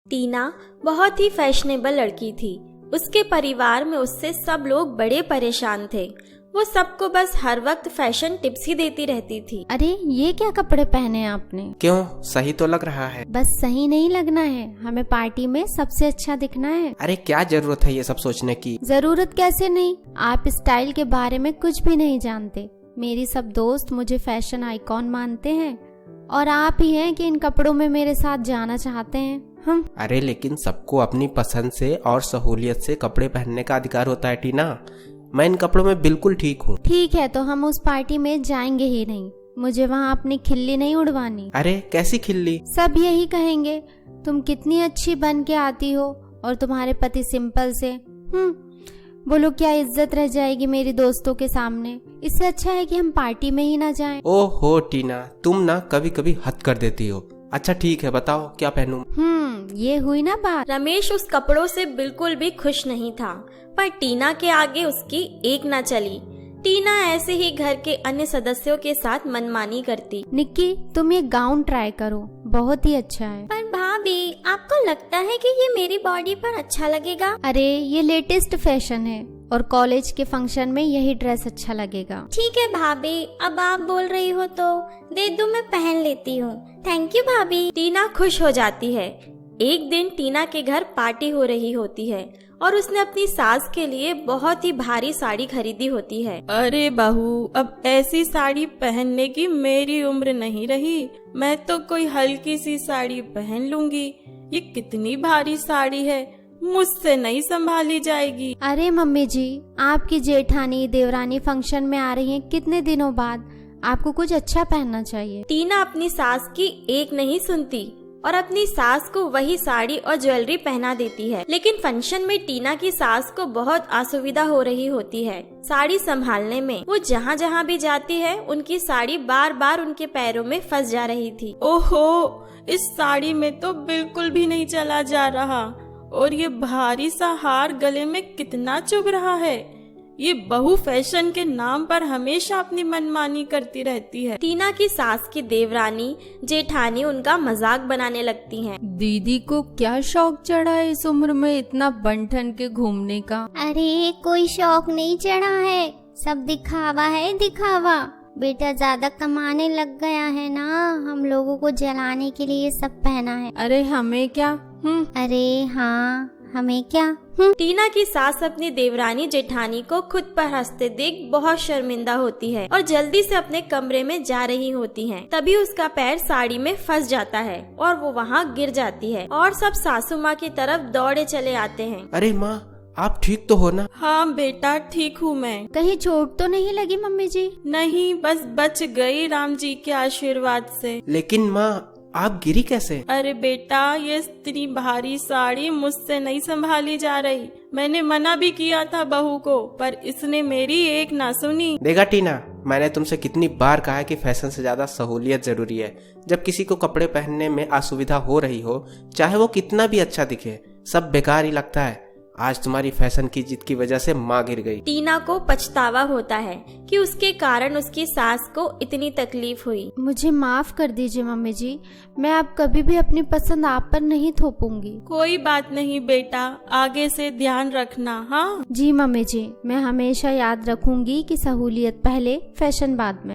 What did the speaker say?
टीना बहुत ही फैशनेबल लड़की थी। उसके परिवार में उससे सब लोग बड़े परेशान थे। वो सबको बस हर वक्त फैशन टिप्स ही देती रहती थी। अरे ये क्या कपड़े पहने हैं आपने? क्यों, सही तो लग रहा है। बस सही नहीं लगना है, हमें पार्टी में सबसे अच्छा दिखना है। अरे क्या जरूरत है ये सब सोचने की। जरूरत कैसे नहीं, आप स्टाइल के बारे में कुछ भी नहीं जानते। मेरी सब दोस्त मुझे फैशन आइकॉन मानते हैं और आप ही हैं कि इन कपड़ों में मेरे साथ जाना चाहते हैं। अरे लेकिन सबको अपनी पसंद से और सहूलियत से कपड़े पहनने का अधिकार होता है टीना। मैं इन कपड़ों में बिल्कुल ठीक हूँ। ठीक है, तो हम उस पार्टी में जाएंगे ही नहीं। मुझे वहाँ अपनी खिल्ली नहीं उड़वानी। अरे कैसी खिल्ली? सब यही कहेंगे तुम कितनी अच्छी बन के आती हो और तुम्हारे पति सिंपल से। बोलो क्या इज्जत रह जाएगी मेरी दोस्तों के सामने। इससे अच्छा है कि हम पार्टी में ही ना जाएं। ओहो टीना, तुम ना कभी कभी हद कर देती हो। अच्छा ठीक है, बताओ क्या पहनूं? ये हुई ना बात। रमेश उस कपड़ों से बिल्कुल भी खुश नहीं था, पर टीना के आगे उसकी एक ना चली। टीना ऐसे ही घर के अन्य सदस्यों के साथ मनमानी करती। निक्की तुम ये गाउन ट्राई करो, बहुत ही अच्छा है। पर भाभी, आपको लगता है कि ये मेरी बॉडी पर अच्छा लगेगा? अरे ये लेटेस्ट फैशन है और कॉलेज के फंक्शन में यही ड्रेस अच्छा लगेगा। ठीक है भाभी, अब आप बोल रही हो तो दे दो, मैं पहन लेती हूँ। थैंक यू भाभी। टीना खुश हो जाती है। एक दिन टीना के घर पार्टी हो रही होती है और उसने अपनी सास के लिए बहुत ही भारी साड़ी खरीदी होती है। अरे बहू, अब ऐसी साड़ी पहनने की मेरी उम्र नहीं रही। मैं तो कोई हल्की सी साड़ी पहन लूंगी। ये कितनी भारी साड़ी है, मुझसे नहीं संभाली जाएगी। अरे मम्मी जी, आपकी जेठानी देवरानी फंक्शन में आ रही हैं कितने दिनों बाद, आपको कुछ अच्छा पहनना चाहिए। टीना अपनी सास की एक नहीं सुनती और अपनी सास को वही साड़ी और ज्वेलरी पहना देती है। लेकिन फंक्शन में टीना की सास को बहुत असुविधा हो रही होती है साड़ी संभालने में। वो जहाँ जहाँ भी जाती है उनकी साड़ी बार बार उनके पैरों में फंस जा रही थी। ओहो, इस साड़ी में तो बिल्कुल भी नहीं चला जा रहा और ये भारी सा हार गले में कितना चुभ रहा है। ये बहू फैशन के नाम पर हमेशा अपनी मनमानी करती रहती है। टीना की सास की देवरानी जेठानी उनका मजाक बनाने लगती हैं। दीदी को क्या शौक चढ़ा है इस उम्र में इतना बन ठन के घूमने का? अरे कोई शौक नहीं चढ़ा है, सब दिखावा है, दिखावा। बेटा ज्यादा कमाने लग गया है ना, हम लोगों को जलाने के लिए सब पहना है। अरे हमें क्या? अरे हाँ, हमें क्या? टीना की सास अपनी देवरानी जेठानी को खुद पर हंसते देख बहुत शर्मिंदा होती है और जल्दी से अपने कमरे में जा रही होती है। तभी उसका पैर साड़ी में फंस जाता है और वो वहाँ गिर जाती है और सब सासू माँ की तरफ दौड़े चले आते हैं। अरे माँ, आप ठीक तो हो ना? हाँ बेटा, ठीक हूँ मैं। कहीं चोट तो नहीं लगी मम्मी जी? नहीं, बस बच गई राम जी के आशीर्वाद से। लेकिन माँ, आप गिरी कैसे? अरे बेटा, ये इतनी भारी साड़ी मुझसे नहीं संभाली जा रही। मैंने मना भी किया था बहू को, पर इसने मेरी एक ना सुनी। देखा टीना, मैंने तुमसे कितनी बार कहा है कि फैशन से ज्यादा सहूलियत जरूरी है। जब किसी को कपड़े पहनने में असुविधा हो रही हो, चाहे वो कितना भी अच्छा दिखे, सब बेकार ही लगता है। आज तुम्हारी फैशन की जिद की वजह से माँ गिर गई। टीना को पछतावा होता है कि उसके कारण उसकी सास को इतनी तकलीफ हुई। मुझे माफ कर दीजिए मम्मी जी, मैं अब कभी भी अपनी पसंद आप पर नहीं थोपूंगी। कोई बात नहीं बेटा, आगे से ध्यान रखना। हाँ जी मम्मी जी, मैं हमेशा याद रखूंगी कि सहूलियत पहले, फैशन बाद में।